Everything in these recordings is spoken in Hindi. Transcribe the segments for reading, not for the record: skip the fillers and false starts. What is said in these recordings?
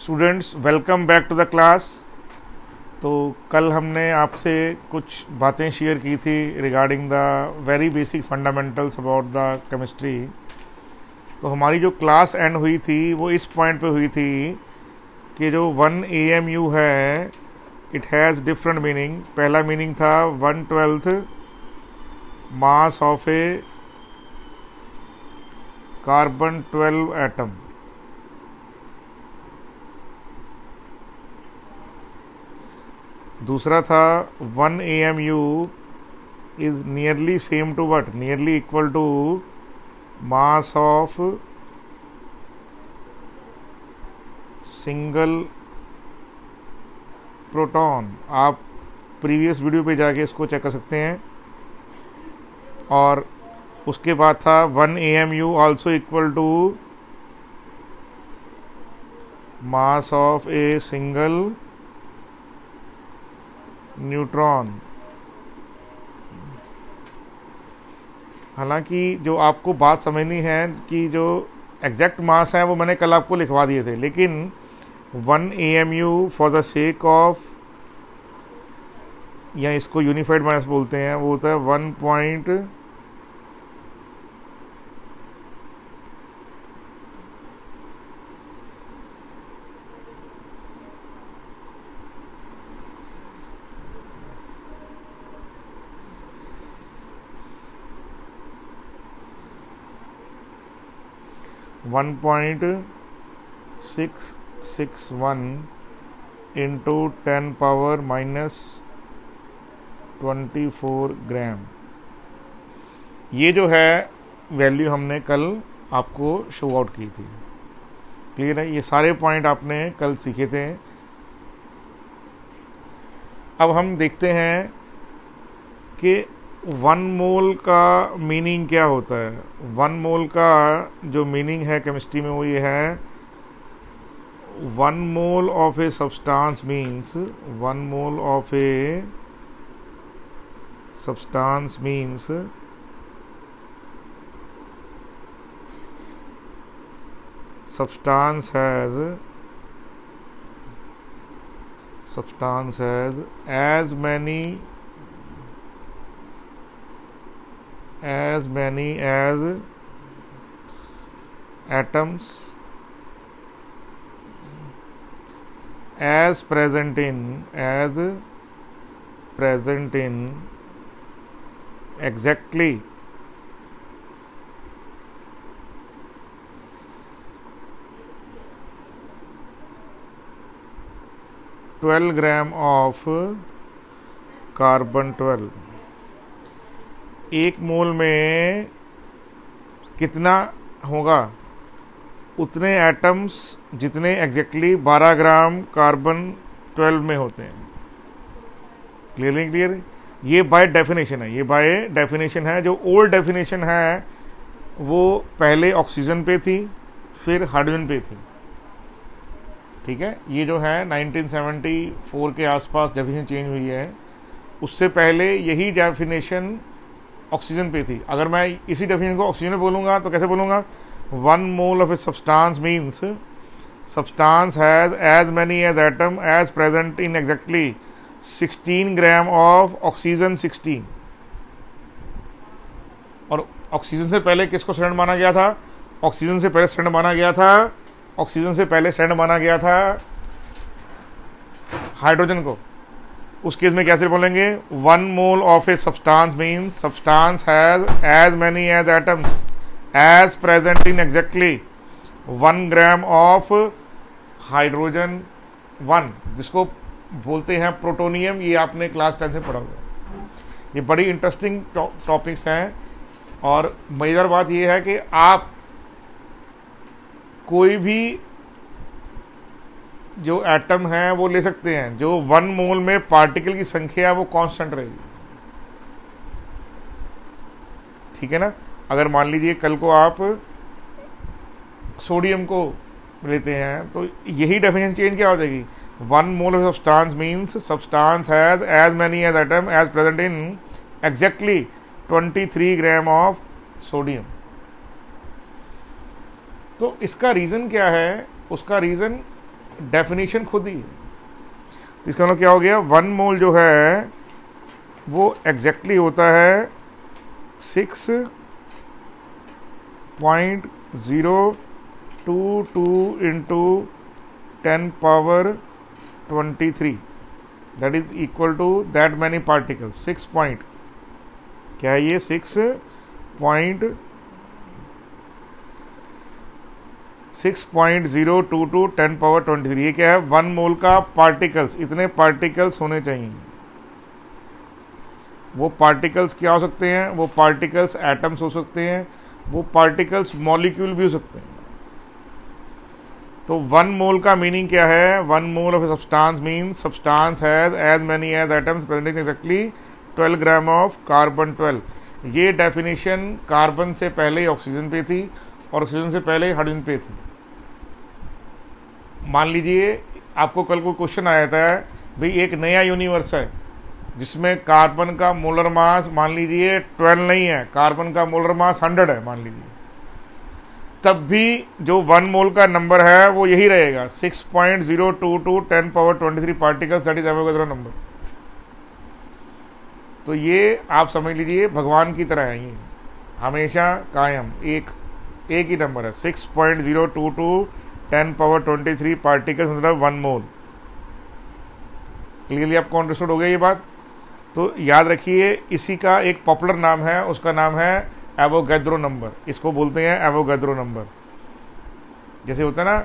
Students, welcome back to the class. तो कल हमने आपसे कुछ बातें शेयर की थी regarding the very basic fundamentals about the chemistry. तो हमारी जो क्लास एंड हुई थी वो इस पॉइंट पे हुई थी कि जो 1 AMU है इट हैज़ डिफरेंट मीनिंग। पहला मीनिंग था 1/12 mass of a carbon 12 atom. दूसरा था 1 AMU is nearly same to what, nearly equal to mass of single proton. आप प्रीवियस वीडियो पे जाके इसको चेक कर सकते हैं। और उसके बाद था 1 AMU also equal to mass of a single neutron. हालांकि जो आपको बात समझनी है कि जो एग्जैक्ट मास है वो मैंने कल आपको लिखवा दिए थे, लेकिन 1 AMU for the sake of, या इसको यूनिफाइड मास बोलते हैं, वो होता है 1.661 इंटू 10⁻⁻24 ग्राम। ये जो है वैल्यू हमने कल आपको शो आउट की थी। क्लियर है? ये सारे पॉइंट आपने कल सीखे थे। अब हम देखते हैं कि 1 मोल का मीनिंग क्या होता है। 1 मोल का जो मीनिंग है केमिस्ट्री में वो ये है, 1 mole of a substance means 1 mole of a substance means substance has as many as atoms as present in exactly 12 gram of carbon 12। एक मोल में कितना होगा? उतने एटम्स जितने एग्जैक्टली 12 ग्राम कार्बन 12 में होते हैं। क्लियर? ये बाय डेफिनेशन है, ये बाय डेफिनेशन है। जो ओल्ड डेफिनेशन है वो पहले ऑक्सीजन पे थी, फिर हाइड्रोजन पे थी। ठीक है, ये जो है 1974 के आसपास डेफिनेशन चेंज हुई है। उससे पहले यही डेफिनेशन ऑक्सीजन पे थी। अगर मैं इसी डेफिनेशन को ऑक्सीजन में बोलूँगा तो कैसे बोलूँगा? 1 mole of a substance means substance has as many as atom as present in exactly 16 gram of oxygen 16। और ऑक्सीजन से पहले किसको स्टैंडर्ड माना गया था? ऑक्सीजन से पहले स्टैंडर्ड माना गया था हाइड्रोजन को। उस केस में कैसे बोलेंगे? 1 mole of a substance means substance has as many as atoms as present in exactly 1 gram of hydrogen 1, जिसको बोलते हैं प्रोटोनियम। ये आपने क्लास 10 से पढ़ा होगा। ये बड़ी इंटरेस्टिंग टॉपिक्स हैं। और मजेदार बात यह है कि आप कोई भी जो एटम है वो ले सकते हैं, जो 1 मोल में पार्टिकल की संख्या है वो कांस्टेंट रहेगी। ठीक है ना? अगर मान लीजिए कल को आप सोडियम को लेते हैं तो यही डेफिनेशन चेंज क्या हो जाएगी? 1 mole of substance means substance has as many as atom as present in exactly 23 gram of sodium. तो इसका रीज़न क्या है? उसका रीज़न डेफिनेशन खुद ही है। तो इसका मतलब क्या हो गया, 1 मोल जो है वो एग्जैक्टली होता है 6.022 into 10 power 23, that is equal to that many particle. 6 point क्या है ये, 6.022 10 पावर 23, ये क्या है, 1 मोल का पार्टिकल्स, इतने पार्टिकल्स होने चाहिए। वो पार्टिकल्स क्या हो सकते हैं, वो पार्टिकल्स एटम्स हो सकते हैं, वो पार्टिकल्स मॉलिक्यूल भी हो सकते हैं। तो 1 मोल का मीनिंग क्या है, 1 mole of a substance means substance has as many as atoms present exactly 12 gram of carbon 12। ये डेफिनेशन कार्बन से पहले ऑक्सीजन पे थी और ऑक्सीजन से पहले हाइड्रोजन पे थी। मान लीजिए आपको कल को क्वेश्चन आया था, भाई एक नया यूनिवर्स है जिसमें कार्बन का मोलर मास मान लीजिए 12 नहीं है, कार्बन का मोलर मास 100 है मान लीजिए, तब भी जो 1 मोल का नंबर है वो यही रहेगा, 6.022 10 power 23 particles, that is Avogadro number. तो ये आप समझ लीजिए भगवान की तरह है, ये हमेशा कायम एक ही नंबर है, 6.022 10 पावर 23 पार्टिकल्स मतलब 1 मोल। क्लियरली आपको अंडरस्टूड हो गया ये बात। तो याद रखिए इसी का एक पॉपुलर नाम है, उसका नाम है एवोगैड्रो नंबर, इसको बोलते हैं एवोगैड्रो नंबर। जैसे होता है ना,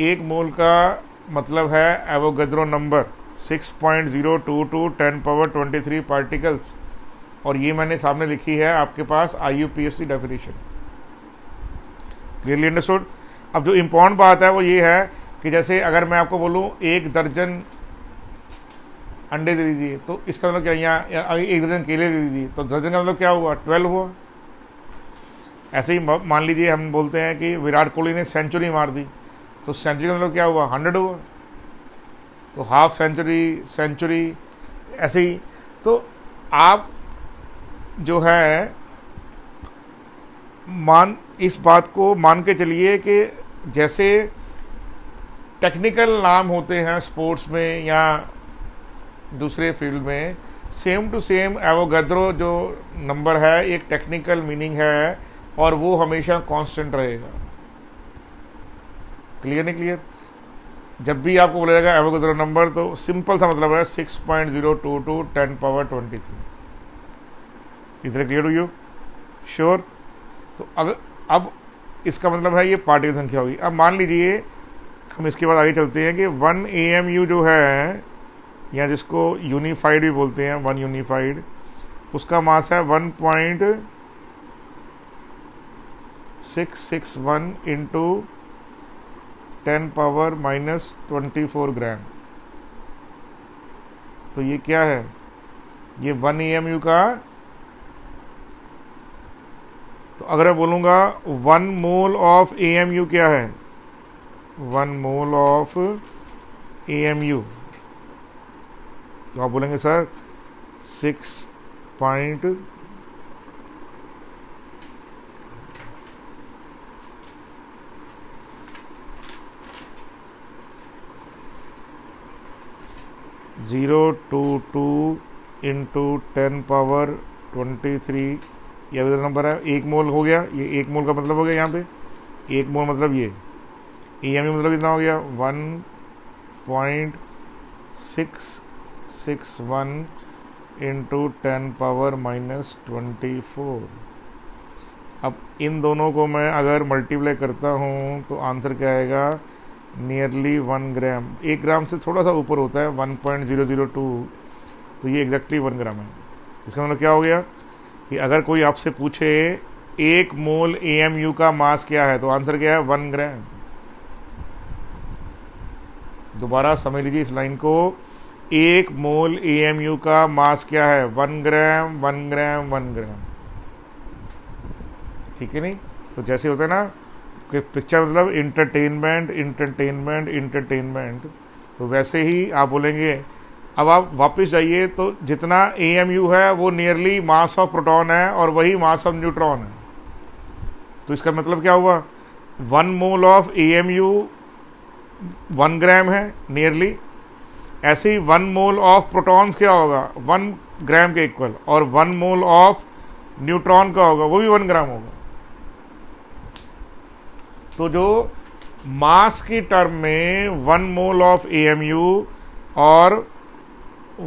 1 मोल का मतलब है एवोगैड्रो नंबर 6.022 10 पावर 23 पार्टिकल्स, और ये मैंने सामने लिखी है आपके पास IUPAC डेफिनेशन। Clearly understood. अब जो इम्पोर्टेंट बात है वो ये है कि जैसे अगर मैं आपको बोलूँ 1 दर्जन अंडे दे दीजिए, तो इसका मतलब क्या, यहाँ 1 दर्जन केले दे दीजिए, तो दर्जन का मतलब क्या हुआ, 12 हुआ। ऐसे ही मान लीजिए हम बोलते हैं कि विराट कोहली ने सेंचुरी मार दी, तो सेंचुरी का मतलब क्या हुआ, 100 हुआ। तो हाफ सेंचुरी ऐसे ही। तो आप जो है इस बात को मान के चलिए कि जैसे टेक्निकल नाम होते हैं स्पोर्ट्स में या दूसरे फील्ड में, सेम टू सेम एवोगैड्रो जो नंबर है एक टेक्निकल मीनिंग है और वो हमेशा कांस्टेंट रहेगा। क्लियर नहीं क्लियर? जब भी आपको बोला जाएगा एवोगैड्रो नंबर तो सिंपल सा मतलब है 6.022 10 पावर 23। इतना क्लियर हो यू? श्योर? तो अगर अब इसका मतलब है ये पार्टिकल संख्या होगी। अब मान लीजिए हम इसके बाद आगे चलते हैं कि 1 AMU जो है, या जिसको यूनिफाइड भी बोलते हैं, 1 यूनिफाइड, उसका मास है 1.661 इंटू 10 पावर -24 ग्राम। तो ये क्या है, ये 1 AMU का, तो अगर मैं बोलूँगा 1 मोल ऑफ AMU क्या है, 1 मोल ऑफ AMU, तो आप बोलेंगे सर 6 पॉइंट 022 इंटू 10 पावर 23, ये भी नंबर है, 1 मोल हो गया। ये 1 मोल का मतलब हो गया यहाँ पे, 1 मोल मतलब ये AMU मतलब कितना हो गया, 1.661 इंटू 10 पावर -24। अब इन दोनों को मैं अगर मल्टीप्लाई करता हूँ तो आंसर क्या आएगा, नियरली 1 ग्राम। 1 ग्राम से थोड़ा सा ऊपर होता है 1.002, तो ये एग्जैक्टली 1 ग्राम है। इसका मतलब क्या हो गया कि अगर कोई आपसे पूछे 1 मोल AMU का मास क्या है, तो आंसर क्या है, 1 ग्राम। दोबारा समझ लीजिए इस लाइन को, 1 मोल AMU का मास क्या है, 1 ग्राम 1 ग्राम 1 ग्राम। ठीक है नहीं? तो जैसे होता है ना कि पिक्चर मतलब इंटरटेनमेंट, तो वैसे ही आप बोलेंगे। अब आप वापस जाइए तो जितना AMU है वो नियरली मास ऑफ प्रोटॉन है और वही मास ऑफ न्यूट्रॉन है। तो इसका मतलब क्या हुआ, 1 मोल ऑफ AMU 1 ग्राम है नियरली। ऐसे ही 1 मोल ऑफ प्रोटॉन्स क्या होगा, 1 ग्राम के इक्वल, और 1 मोल ऑफ न्यूट्रॉन का होगा, वो भी 1 ग्राम होगा। तो जो मास की टर्म में 1 मोल ऑफ AMU और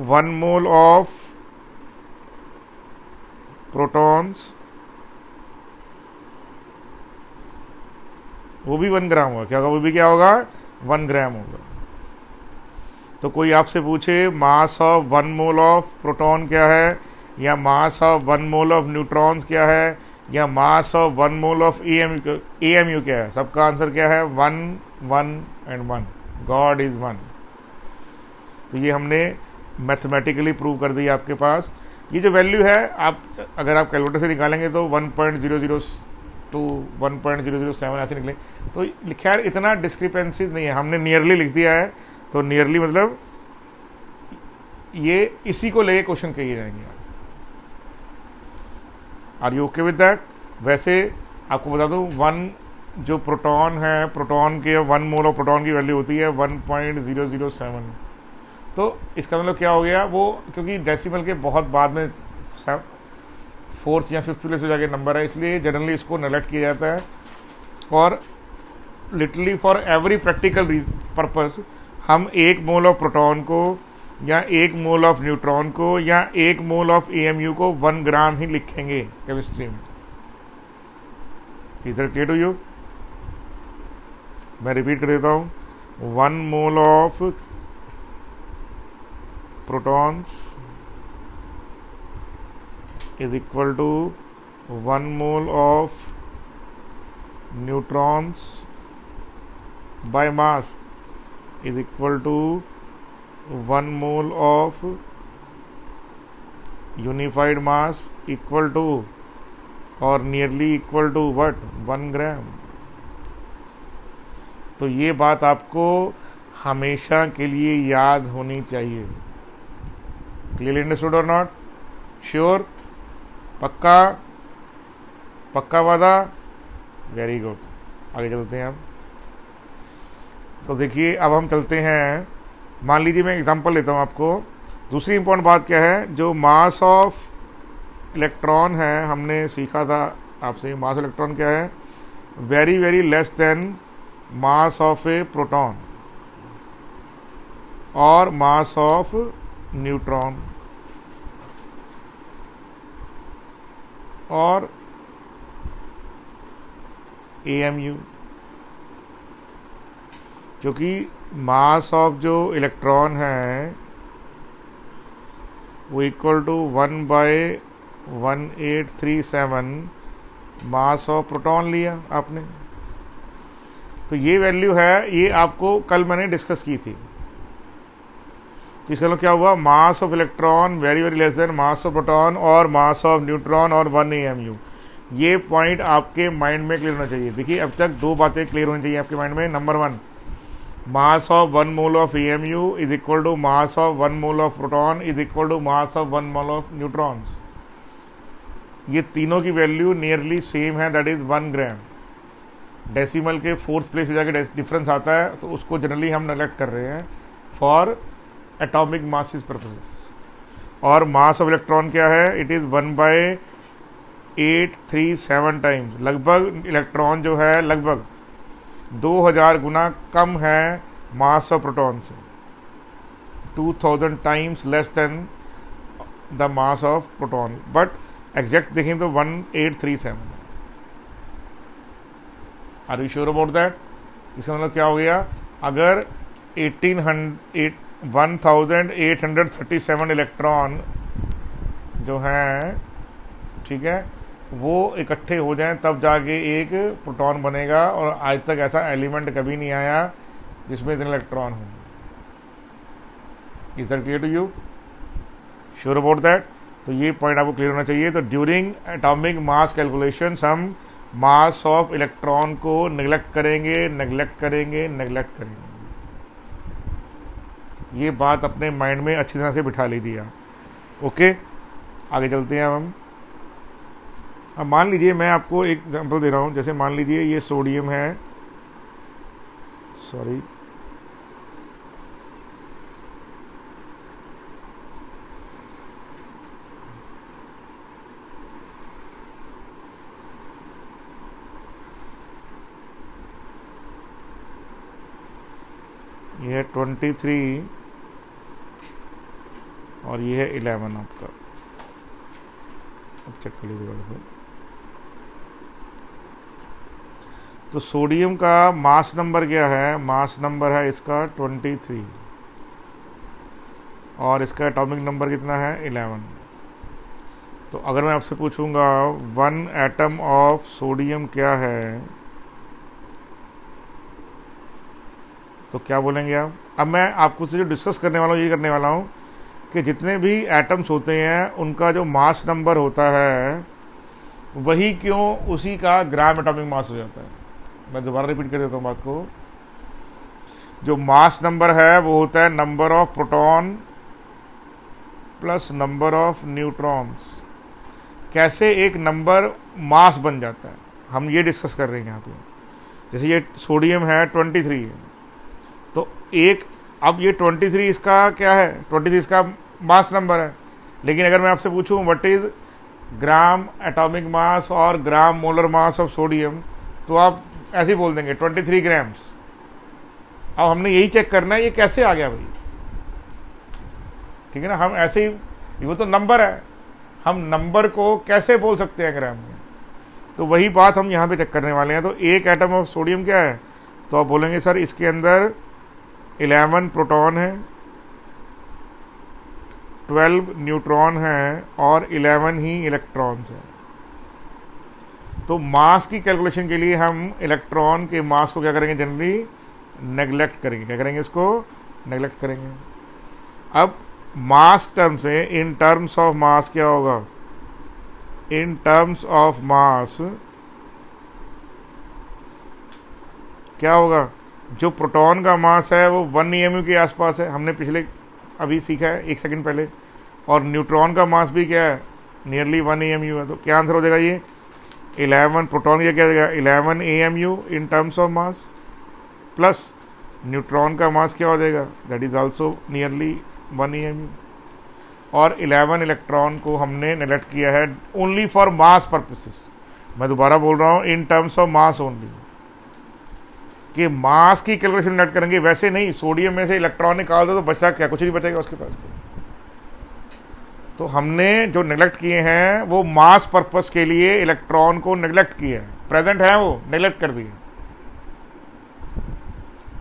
1 मोल ऑफ प्रोटॉन्स, वो भी 1 ग्राम होगा। क्या होगा, वो भी क्या होगा, 1 ग्राम होगा। तो कोई आपसे पूछे मास ऑफ 1 मोल ऑफ प्रोटॉन क्या है, या मास ऑफ 1 मोल ऑफ न्यूट्रॉन्स क्या है, या मास ऑफ 1 मोल ऑफ AMU क्या है, सबका आंसर क्या है, 1 1 एंड 1। God is 1। तो ये हमने मैथमेटिकली प्रूव कर दिया आपके पास। ये जो वैल्यू है, आप अगर आप कैलकुलेटर से निकालेंगे तो 1.002 1.007 ऐसे निकले। तो खैर इतना डिस्क्रिपेंसीज नहीं है, हमने नियरली लिख दिया है। तो नियरली मतलब ये इसी को लेके क्वेश्चन किए जाएंगे। Are you okay with that? वैसे आपको बता दूं, 1 जो प्रोटॉन है, प्रोटॉन के 1 मोल ऑफ प्रोटॉन की वैल्यू होती है 1.007। तो इसका मतलब क्या हो गया, वो क्योंकि डेसिमल के बहुत बाद में 4th या 5th प्लेस हो जाके नंबर है, इसलिए जनरली इसको नेगलेक्ट किया जाता है। और literally for every practical purpose हम 1 मोल ऑफ प्रोटॉन को या 1 मोल ऑफ न्यूट्रॉन को या 1 मोल ऑफ AMU को 1 ग्राम ही लिखेंगे केमिस्ट्री में। Is that clear to you? मैं रिपीट कर देता हूं, 1 mole of protons is equal to 1 mole of neutrons by mass is equal to 1 mole of unified mass equal to or nearly equal to what, 1 ग्राम। तो ये बात आपको हमेशा के लिए याद होनी चाहिए। क्लियरली अंडरस्टूड और नॉट? श्योर? पक्का? पक्का वादा? Very good. आगे चलते हैं अब। तो देखिए अब हम चलते हैं, मान लीजिए मैं एग्जांपल लेता हूं आपको। दूसरी इंपॉर्टेंट बात क्या है, जो मास ऑफ इलेक्ट्रॉन है, हमने सीखा था आपसे, मास इलेक्ट्रॉन क्या है, very very less than mass of a proton और मास ऑफ न्यूट्रॉन और AMU। क्योंकि मास ऑफ जो इलेक्ट्रॉन है वो equal to 1/1837 mass of proton लिया आपने। तो ये वैल्यू है, ये आपको कल मैंने डिस्कस की थी। इसका मतलब क्या हुआ, mass of electron very very less than mass of proton और मास ऑफ न्यूट्रॉन और 1 AMU। ये पॉइंट आपके माइंड में क्लियर होना चाहिए। देखिए अब तक 2 बातें क्लियर होनी चाहिए आपके माइंड में। Number 1, mass of 1 mole of AMU is equal to mass of 1 mole of proton is equal to mass of 1 mole of neutrons. ये तीनों की वैल्यू नियरली सेम है, दैट इज 1 ग्राम। डेसिमल के 4th प्लेस में जाके डिफरेंस आता है, तो उसको जनरली हम नेगलेक्ट कर रहे हैं फॉर एटॉमिक मासेस पर्पसेस। और मास ऑफ इलेक्ट्रॉन क्या है, इट इज 1/837 टाइम्स। लगभग इलेक्ट्रॉन जो है लगभग 2000 गुना कम है मास ऑफ प्रोटॉन से, 2000 times less than the mass of proton. But exact देखें तो 1837। Are you sure about that? इसका मतलब क्या हो गया, अगर 1837 इलेक्ट्रॉन जो हैं, ठीक है, वो इकट्ठे हो जाएं तब जाके एक प्रोटॉन बनेगा। और आज तक ऐसा एलिमेंट कभी नहीं आया जिसमें इतने इलेक्ट्रॉन हो। Is that clear to you? Sure about that? तो ये पॉइंट आपको क्लियर होना चाहिए। तो ड्यूरिंग एटॉमिक मास कैलकुलेशन हम मास ऑफ इलेक्ट्रॉन को नेग्लेक्ट करेंगे, नेग्लेक्ट करेंगे, नेग्लेक्ट करेंगे। ये बात अपने माइंड में अच्छी तरह से बिठा लीजिए आप। ओके, आगे चलते हैं हम। अब मान लीजिए मैं आपको एक एग्जांपल दे रहा हूँ। जैसे मान लीजिए ये सोडियम है, सॉरी ये है 23 और ये है 11 आपका। अब चेक कर लीजिए दोबारा से। तो सोडियम का मास नंबर क्या है? मास नंबर है इसका 23 और इसका एटॉमिक नंबर कितना है? 11। तो अगर मैं आपसे पूछूंगा 1 एटम ऑफ सोडियम क्या है, तो क्या बोलेंगे आप? अब मैं आपको से जो डिस्कस करने वाला हूँ ये करने वाला हूँ कि जितने भी एटम्स होते हैं उनका जो मास नंबर होता है वही क्यों उसी का ग्राम एटॉमिक मास हो जाता है। मैं दोबारा रिपीट कर देता हूँ बात को। जो मास नंबर है वो होता है number of proton plus number of neutrons. कैसे एक नंबर मास बन जाता है हम ये डिस्कस कर रहे हैं यहाँ पे। जैसे ये सोडियम है 23 है, तो एक, अब ये 23 इसका क्या है? 23 इसका मास नंबर है। लेकिन अगर मैं आपसे पूछूं what is gram atomic mass और gram molar mass of sodium, तो आप ऐसे ही बोल देंगे 23 ग्राम्स। अब हमने यही चेक करना है ये कैसे आ गया भाई, ठीक है ना। हम ऐसे ही, वो तो नंबर है, हम नंबर को कैसे बोल सकते हैं ग्राम में, तो वही बात हम यहाँ पे चेक करने वाले हैं। तो एक एटम ऑफ सोडियम क्या है? तो आप बोलेंगे सर इसके अंदर 11 प्रोटॉन है, 12 न्यूट्रॉन है और 11 ही इलेक्ट्रॉन्स हैं। तो मास की कैलकुलेशन के लिए हम इलेक्ट्रॉन के मास को क्या करेंगे? जनरली नेग्लेक्ट करेंगे। क्या करेंगे? इसको नेग्लेक्ट करेंगे। अब मास टर्म से इन टर्म्स ऑफ मास क्या होगा? इन टर्म्स ऑफ मास क्या होगा? जो प्रोटॉन का मास है वो 1 EMU के आसपास है, हमने पिछले अभी सीखा है 1 सेकंड पहले। और न्यूट्रॉन का मास भी क्या है? नियरली 1 EMU है। तो क्या आंसर हो जाएगा? ये 11 प्रोटॉन का क्या जाएगा? 11 AMU in terms of mass plus neutron का मास क्या हो जाएगा? That is also nearly 1 EMU। और 11 इलेक्ट्रॉन को हमने नेग्लेक्ट किया है ओनली फॉर मास पर्पसेस। मैं दोबारा बोल रहा हूँ, in terms of mass only, कि मास की कैलकुलेशन नेट करेंगे, वैसे नहीं। सोडियम में से इलेक्ट्रॉन निकाल दो तो बचा क्या? कुछ नहीं बचेगा उसके पास। तो हमने जो नेग्लेक्ट किए हैं वो मास पर्पस के लिए इलेक्ट्रॉन को नेग्लेक्ट किया है, प्रेजेंट है वो नेग्लेक्ट कर दिए,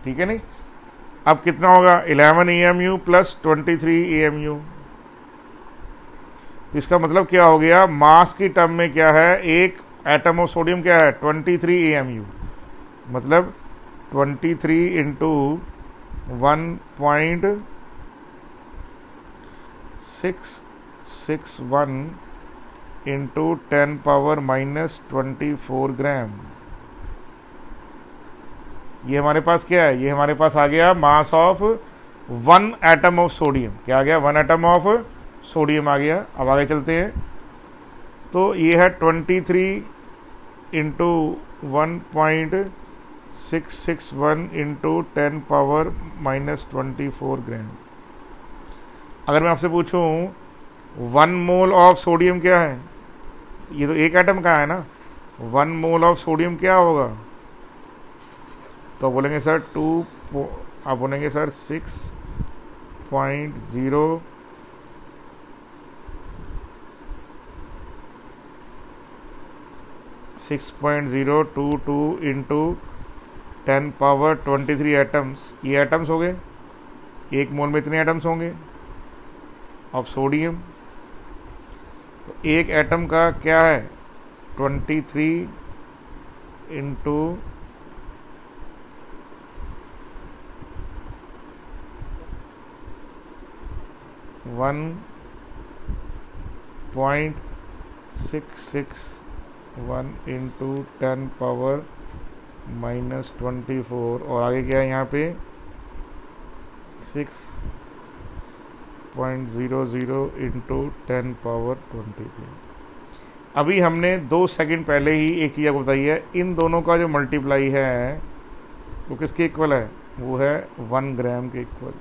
ठीक है नहीं। अब कितना होगा? 11 EMU प्लस 23 AMU। तो इसका मतलब क्या हो गया? मास की टर्म में क्या है? एक एटम ऑफ सोडियम क्या है? 23 AMU, मतलब 23 इंटू 1.661 इंटू 10 पावर माइनस 24 ग्राम। ये हमारे पास क्या है? ये हमारे पास आ गया मास ऑफ 1 एटम ऑफ सोडियम। क्या आ गया? 1 एटम ऑफ सोडियम आ गया। अब आगे चलते हैं। तो ये है 23 इंटू 1.661 इंटू 10 पावर माइनस 24 ग्राम। अगर मैं आपसे पूछूं 1 मोल ऑफ सोडियम क्या है? ये तो एक एटम का है ना। 1 मोल ऑफ सोडियम क्या होगा? तो बोलेंगे सर आप बोलेंगे सर 6.0 6.022 इंटू 10 पावर 23 एटम्स। ये एटम्स हो गए। एक मोल में इतने एटम्स होंगे ऑफ सोडियम। तो एक एटम का क्या है? 23 इंटू 1.661 इंटू 10 पावर माइनस 24 और आगे क्या है यहाँ पे? 6.00 इंटू 10 पावर 23। अभी हमने 2 सेकंड पहले ही एक चीज़ आपको बताई है, इन दोनों का जो मल्टीप्लाई है वो किसके इक्वल है? वो है 1 ग्राम के इक्वल।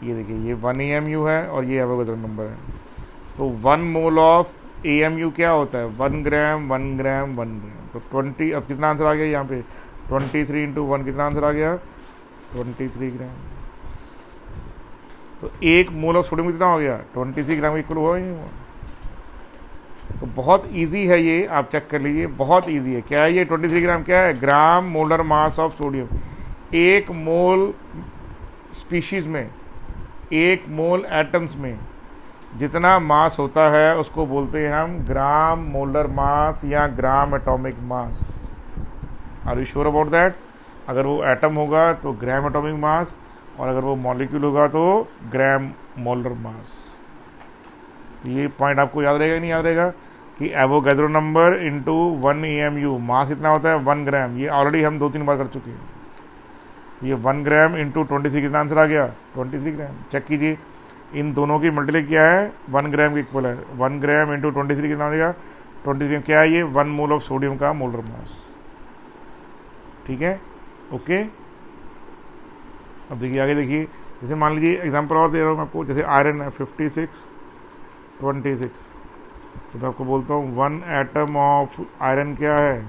ये देखिए, ये 1 AMU है और ये एवोगाड्रो नंबर है। तो 1 मोल ऑफ AMU क्या होता है? 1 ग्राम 1 ग्राम 1 ग्राम। तो 20। अब कितना आंसर आ गया यहाँ पे? 23 इंटू 1 कितना आंसर आ गया? 23 ग्राम। तो 1 मोल ऑफ सोडियम कितना हो गया? 23 ग्राम इक्वल हुआ ही नहीं हुआ। तो बहुत इजी है ये, आप चेक कर लीजिए, बहुत इजी है। क्या है ये 23 ग्राम? क्या है? Gram molar mass of sodium. 1 mole species में, 1 मोल एटम्स में जितना मास होता है उसको बोलते हैं हम ग्राम मोलर मास या gram atomic mass. Are you sure about that? अगर वो एटम होगा तो ग्राम एटॉमिक मास, और अगर वो मॉलिक्यूल होगा तो ग्राम मोलर मास। ये पॉइंट आपको याद रहेगा नहीं याद रहेगा कि एवोगैड्रो नंबर इंटू 1 AMU, मास कितना होता है? 1 ग्राम। ये ऑलरेडी हम 2-3 बार कर चुके हैं। तो ये 1 ग्राम इंटू 23 कितना आंसर आ गया? 23 ग्राम। चेक कीजिए, इन दोनों की मल्टीप्लाई क्या है? 1 ग्राम के इक्वल है। 1 ग्राम इंटू 23 कितना आ गया? 23। क्या है ये? 1 मोल ऑफ सोडियम का मोलर मास। ठीक है, ओके। अब देखिए आगे, देखिए जैसे मान लीजिए एग्जांपल और दे रहा हूँ मैं आपको, जैसे आयरन है 56, 26। तो मैं आपको बोलता हूँ 1 एटम ऑफ आयरन क्या है?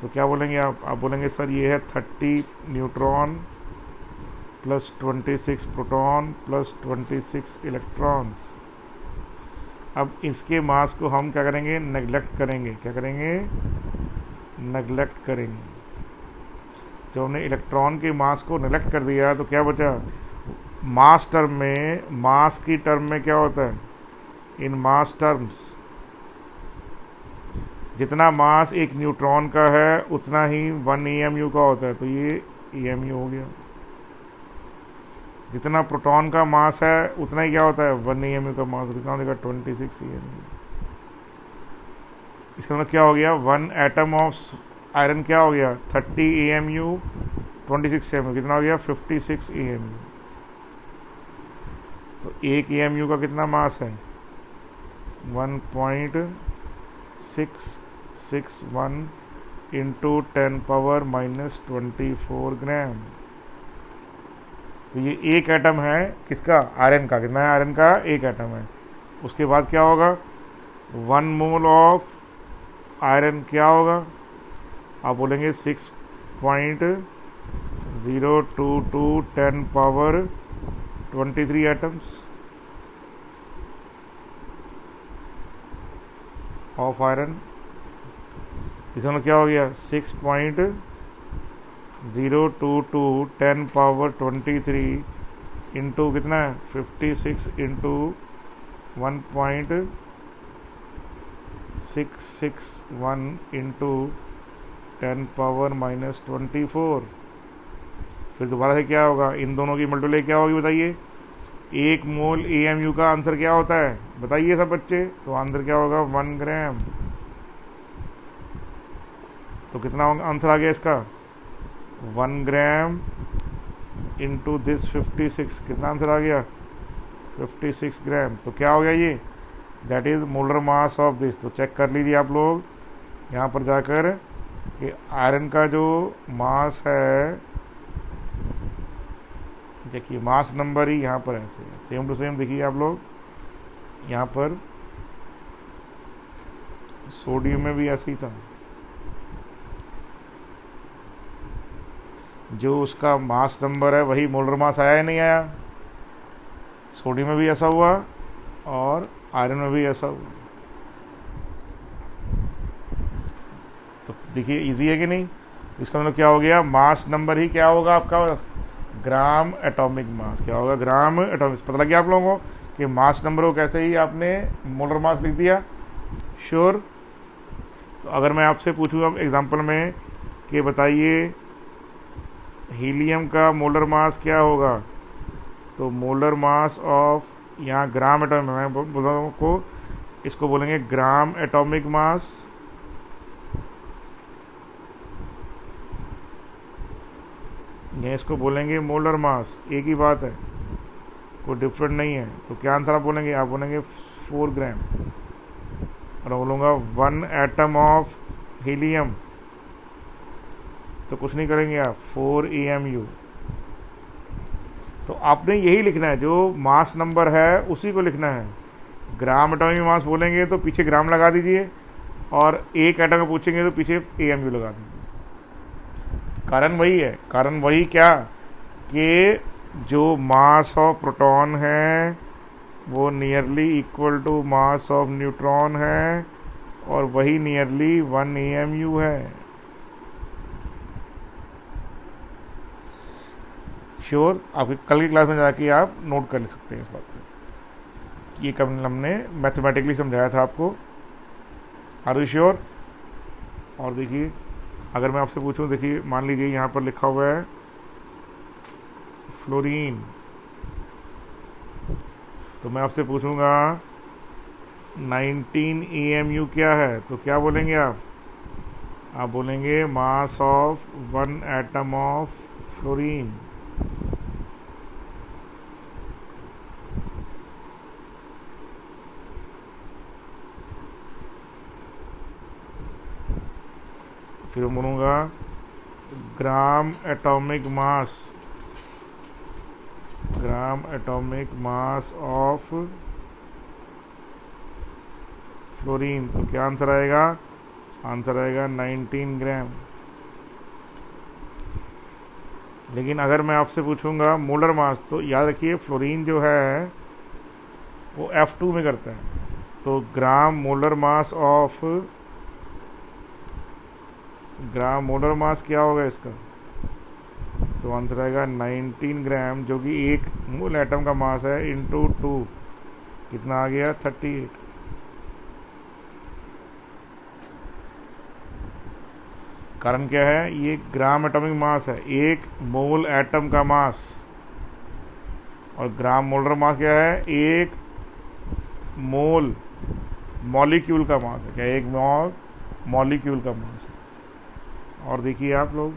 तो क्या बोलेंगे आप बोलेंगे सर ये है 30 neutron plus 26 proton plus 26 electron. अब इसके मास को हम क्या करेंगे? नेग्लेक्ट करेंगे। क्या करेंगे? नेग्लेक्ट करेंगे। जब हमने इलेक्ट्रॉन के मास को नेग्लेक्ट कर दिया तो क्या बचा? मास टर्म में, मास की टर्म में क्या होता है? इन मास टर्म्स जितना मास एक न्यूट्रॉन का है उतना ही 1 AMU का होता है। तो ये AMU हो गया। जितना प्रोटॉन का मास है उतना ही क्या होता है? 1 AMU का मास। कितना हो जाएगा? 26 AMU। इसका मतलब क्या हो गया? 1 एटम ऑफ आयरन क्या हो गया? 30 AMU 26 AMU। कितना हो गया? 56 AMU। तो 1 AMU का कितना मास है? 1.661 इंटू 10 पावर -24 ग्राम। तो ये एक एटम है किसका? आयरन का। कितना है आयरन का? एक एटम है। उसके बाद क्या होगा? 1 मोल ऑफ आयरन क्या होगा? आप बोलेंगे 6.022 10 पावर 23 एटम्स ऑफ आयरन। इसमें क्या हो गया? 6.022 10 पावर 23 इंटू कितना है? 56 इंटू 1.661 इंटू 10 पावर -24। फिर दोबारा से क्या होगा? इन दोनों की मल्टीप्लाई क्या होगी बताइए? 1 मोल AMU का आंसर क्या होता है बताइए सब बच्चे? तो आंसर क्या होगा? 1 ग्राम। तो कितना आंसर आ गया इसका? 1 ग्राम इंटू दिस 56। कितना आंसर आ गया? 56 ग्राम। तो क्या हो गया ये? That is molar mass of this. तो चेक कर लीजिए आप लोग यहाँ पर जाकर कि आयरन का जो मास है, देखिए मास नंबर ही यहाँ पर ऐसे सेम टू सेम। देखिए आप लोग यहाँ पर सोडियम में भी ऐसे ही था, जो उसका मास नंबर है वही मोलर मास आया या नहीं आया? सोडियम में भी ऐसा हुआ और आयरन में भी ऐसा हुआ। तो देखिए इजी है कि नहीं? इसका मतलब क्या हो गया? मास नंबर ही क्या होगा आपका? ग्राम एटॉमिक मास। क्या होगा? Gram atomic. पता लग गया आप लोगों को कि मास नंबर को कैसे ही आपने मोलर मास लिख दिया? श्योर? तो अगर मैं आपसे पूछूँ अब एग्जांपल में कि बताइए हीलियम का मोलर मास क्या होगा? तो मोलर मास ऑफ, यहाँ ग्राम एटॉमिक, मैं बोल रहा हूँ को इसको बोलेंगे ग्राम एटॉमिक मास। या इसको बोलेंगे मोलर मास। एक ही बात है, कोई डिफरेंट नहीं है। तो क्या आंसर आप बोलेंगे? आप बोलेंगे 4 ग्राम। और बोलूँगा 1 एटम ऑफ हीलियम, तो कुछ नहीं करेंगे आप, 4 AMU। तो आपने यही लिखना है, जो मास नंबर है उसी को लिखना है। ग्राम एटॉमिक मास बोलेंगे तो पीछे ग्राम लगा दीजिए, और एक एटम में पूछेंगे तो पीछे AMU लगा दीजिए। कारण वही है, कारण वही क्या कि जो मास ऑफ प्रोटॉन है वो nearly equal to mass of neutron है और वही नियरली 1 AMU है। श्योर? आपकी कल की क्लास में जाके आप नोट कर ले सकते हैं इस बात को। ये कब हमने मैथमेटिकली समझाया था आपको। Are you sure? और देखिए, अगर मैं आपसे पूछूं, देखिए मान लीजिए यहाँ पर लिखा हुआ है फ्लोरीन, तो मैं आपसे पूछूंगा 19 AMU क्या है, तो क्या बोलेंगे आप बोलेंगे मास ऑफ 1 एटम ऑफ फ्लोरीन। फिर बोलूँगा ग्राम एटॉमिक मास ऑफ फ्लोरीन, तो क्या आंसर आएगा? आंसर आएगा 19 ग्राम। लेकिन अगर मैं आपसे पूछूंगा मोलर मास, तो याद रखिए फ्लोरीन जो है वो F2 में करता है, तो ग्राम मोलर मास क्या होगा इसका? तो आंसर आएगा 19 ग्राम, जो कि एक मोल एटम का मास है, इंटू 2 कितना आ गया? 38। कारण क्या है? ये ग्राम एटॉमिक मास है, एक मोल एटम का मास, और ग्राम मोलर मास क्या है? एक मोल मॉलिक्यूल का मास है। क्या? एक मॉलिक्यूल का मास है। और देखिए आप लोग,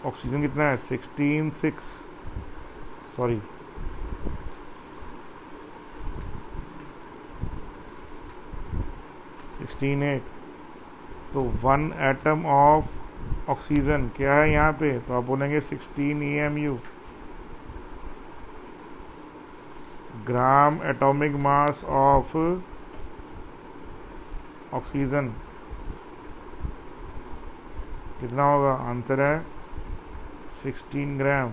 ऑक्सीजन कितना है? 16.8, तो 1 एटम ऑफ ऑक्सीजन क्या है यहाँ पे? तो आप बोलेंगे 16 AMU। Gram atomic mass of oxygen कितना होगा? आंसर है 16 ग्राम।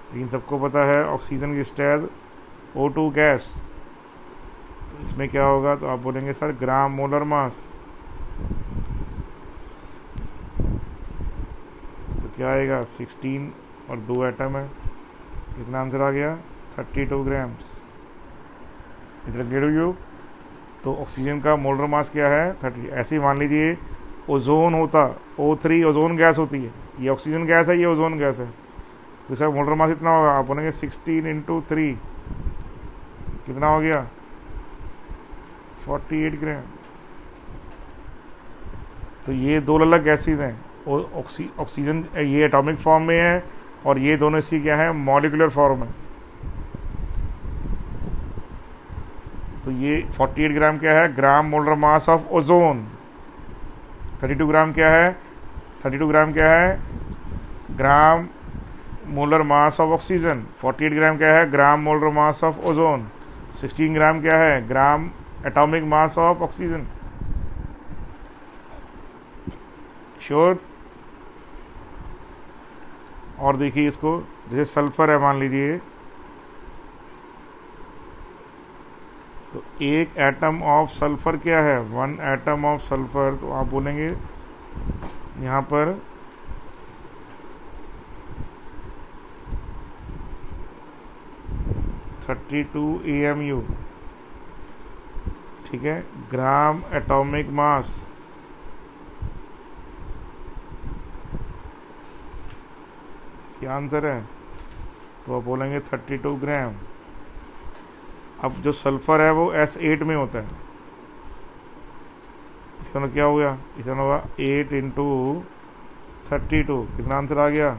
लेकिन सबको पता है ऑक्सीजन की स्टेज O2 गैस, तो इसमें क्या होगा? तो आप बोलेंगे सर ग्राम मोलर मास, तो क्या आएगा? 16 और 2 एटम है, कितना आंसर आ गया? 32 ग्राम्स। इधर गेट यू। तो ऑक्सीजन का मोलर मास क्या है? 30। ऐसे ही मान लीजिए ओजोन होता, O3 ओजोन गैस होती है, ये ऑक्सीजन गैस है, ये ओजोन गैस है, तो इसका मोलर मास कितना होगा? आप बोलेंगे 16 × 3 कितना हो गया? 48 ग्राम। तो ये दो अलग गैसेज हैं, ऑक्सीजन ये एटॉमिक फॉर्म में है और ये दोनों इसकी क्या है? मॉलिक्यूलर फॉर्म है। तो ये 48 ग्राम क्या है? Gram molar mass of ozone. 32 gram क्या है? 32 ग्राम क्या है? Gram molar mass of oxygen. 48 ग्राम क्या है? Gram molar mass of ozone. 16 ग्राम क्या है? ग्राम atomic mass of oxygen. Sure? और देखिए इसको, जैसे सल्फर है मान लीजिए, तो एक एटम ऑफ सल्फर क्या है? 1 एटम ऑफ सल्फर, तो आप बोलेंगे यहाँ पर 32 AMU, ठीक है, ग्राम एटॉमिक मास। क्या आंसर है? तो आप बोलेंगे 32 ग्राम। अब जो सल्फर है वो S8 में होता है, इसका क्या हो गया? इसका होगा 8 × 32, कितना आंसर आ गया?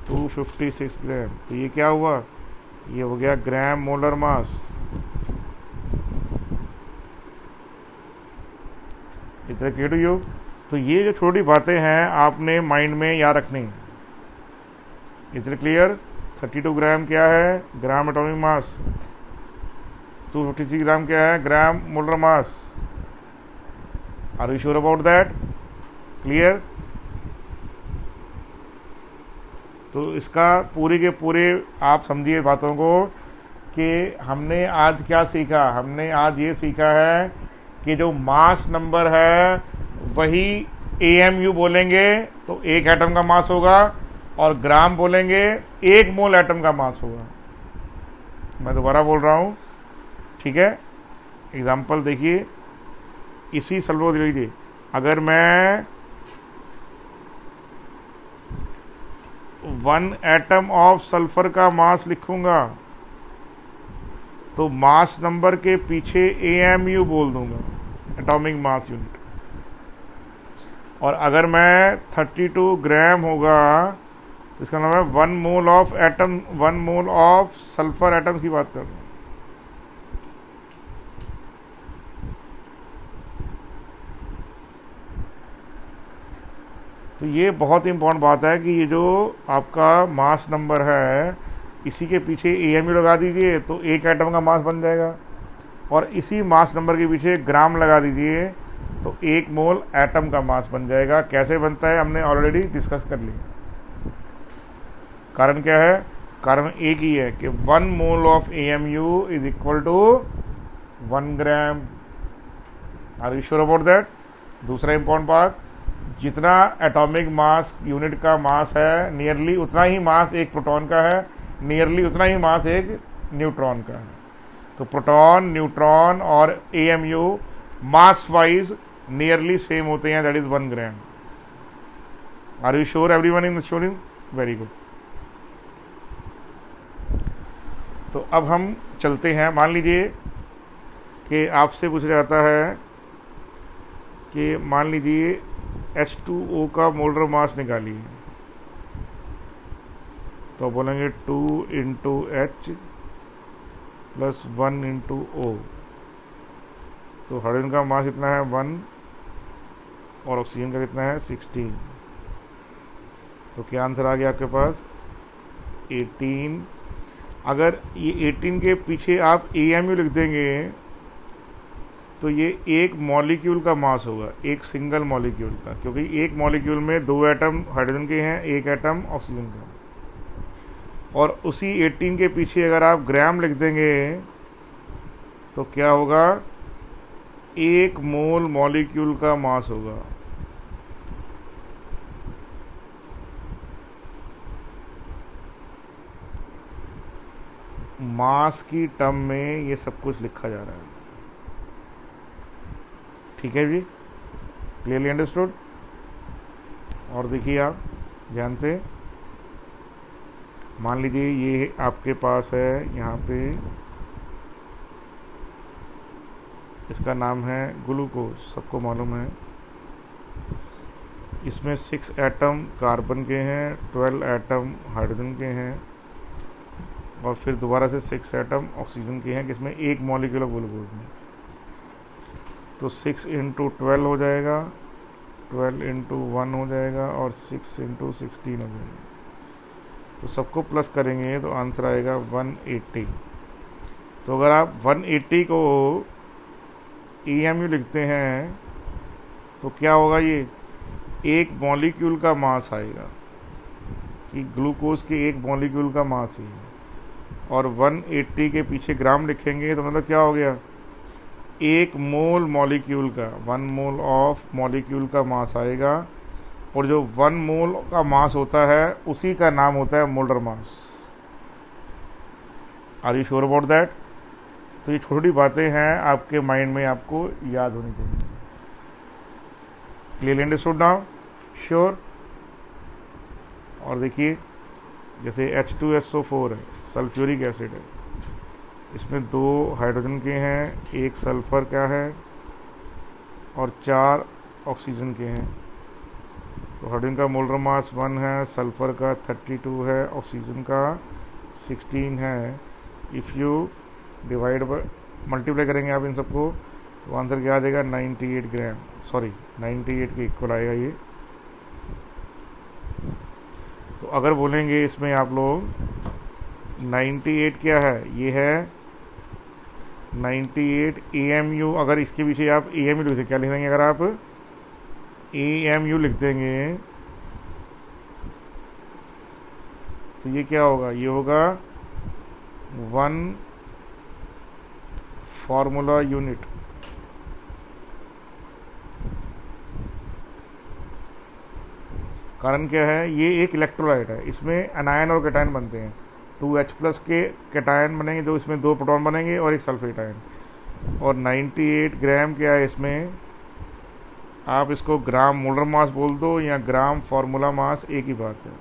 256 ग्राम। तो ये क्या हुआ? ये हो गया ग्राम मोलर मास। इतना क्लियर टू यू? तो ये जो छोटी बातें हैं आपने माइंड में याद रखनी। इतना क्लियर? 32 ग्राम क्या है? ग्राम एटॉमिक मास। 256 ग्राम क्या है? Gram molar mass. Are you sure about that? Clear? तो इसका पूरे के पूरे आप समझिए बातों को कि हमने आज क्या सीखा। हमने आज ये सीखा है कि जो मास नंबर है वही AMU बोलेंगे तो एक एटम का मास होगा, और ग्राम बोलेंगे एक मोल एटम का मास होगा। मैं दोबारा बोल रहा हूँ, ठीक है? एग्जाम्पल देखिए, इसी सल्फर लीजिए, अगर मैं 1 एटम ऑफ सल्फर का मास लिखूंगा तो मास नंबर के पीछे AMU बोल दूंगा, एटॉमिक मास यूनिट। और अगर मैं 32 ग्राम होगा तो इसका नाम है 1 mole of atom, 1 mole of sulphur atom की बात कर रहा हूं। तो ये बहुत ही इंपॉर्टेंट बात है कि ये जो आपका मास नंबर है इसी के पीछे AMU लगा दीजिए तो एक एटम का मास बन जाएगा, और इसी मास नंबर के पीछे ग्राम लगा दीजिए तो एक मोल एटम का मास बन जाएगा। कैसे बनता है हमने ऑलरेडी डिस्कस कर लिया। कारण क्या है? कारण एक ही है कि 1 mole of AMU is equal to 1 gram. Are you sure about that? दूसरा इंपॉर्टेंट बात, जितना एटॉमिक मास यूनिट का मास है नियरली उतना ही मास एक प्रोटॉन का है, नियरली उतना ही मास एक न्यूट्रॉन का है। तो प्रोटॉन, न्यूट्रॉन और AMU mass wise nearly same होते हैं, that is 1 gram. Are you sure everyone in the sharing? Very good. तो अब हम चलते हैं। मान लीजिए कि आपसे पूछा जाता है कि मान लीजिए H2O का मोलर मास निकालिए, तो बोलेंगे 2 into H plus 1 into O। तो हाइड्रोजन का मास कितना है? 1, और ऑक्सीजन का कितना है? 16। तो क्या आंसर आ गया आपके पास? 18। अगर ये 18 के पीछे आप AMU लिख देंगे तो ये एक मॉलिक्यूल का मास होगा, एक सिंगल मॉलिक्यूल का, क्योंकि एक मॉलिक्यूल में 2 एटम हाइड्रोजन के हैं, एक एटम ऑक्सीजन का। और उसी 18 के पीछे अगर आप ग्राम लिख देंगे तो क्या होगा? एक मोल मॉलिक्यूल का मास होगा। मास की टर्म में ये सब कुछ लिखा जा रहा है, ठीक है जी? Clearly understood? और देखिए आप ध्यान से, मान लीजिए ये आपके पास है, यहाँ पे इसका नाम है ग्लूकोज, सबको मालूम है। इसमें 6 एटम कार्बन के हैं, 12 एटम हाइड्रोजन के हैं, और फिर दोबारा से 6 एटम ऑक्सीजन के हैं, जिसमें एक मॉलिक्यूल ऑफ ग्लूकोज में। तो 6 इंटू 12 हो जाएगा, 12 इंटू 1 हो जाएगा, और 6 इंटू 16 हो जाएगा। तो सबको प्लस करेंगे तो आंसर आएगा 180। तो अगर आप 180 को AMU लिखते हैं तो क्या होगा? ये एक मॉलिक्यूल का मास आएगा, कि ग्लूकोज के एक मॉलिक्यूल का मास ही है। और 180 के पीछे ग्राम लिखेंगे तो मतलब क्या हो गया? एक मोल मॉलिक्यूल का, 1 मोल ऑफ मॉलिक्यूल का मास आएगा, और जो 1 मोल का मास होता है उसी का नाम होता है molar mass. Are you sure about that? तो ये छोटी बातें हैं आपके माइंड में, आपको याद होनी चाहिए। Clearly understood now? श्योर? और देखिए जैसे H2SO4 है, सल्फ्यूरिक एसिड है, इसमें 2 हाइड्रोजन के हैं, 1 सल्फर का है, और 4 ऑक्सीजन के हैं। तो हाइड्रोजन का मोलर मास 1 है, सल्फर का 32 है, ऑक्सीजन का 16 है। If you divide by multiply करेंगे आप इन सबको तो आंसर क्या आ जाएगा? 98 ग्राम, सॉरी 98 के इक्वल आएगा ये। तो अगर बोलेंगे इसमें आप लोग 98 क्या है? ये है 98 AMU। अगर इसके पीछे आप AMU लिख दें, क्या लिख देंगे? अगर आप AMU लिख देंगे तो ये क्या होगा, ये होगा 1 फार्मूला यूनिट। कारण क्या है, ये एक इलेक्ट्रोलाइट है, इसमें एनायन और कैटायन बनते हैं। 2H+ के कैटायन बनेंगे, जो इसमें 2 प्रोटॉन बनेंगे और एक सल्फेट आयन। और 98 ग्राम क्या है इसमें, आप इसको ग्राम मोलर मास बोल दो या ग्राम फार्मूला मास, एक ही बात है।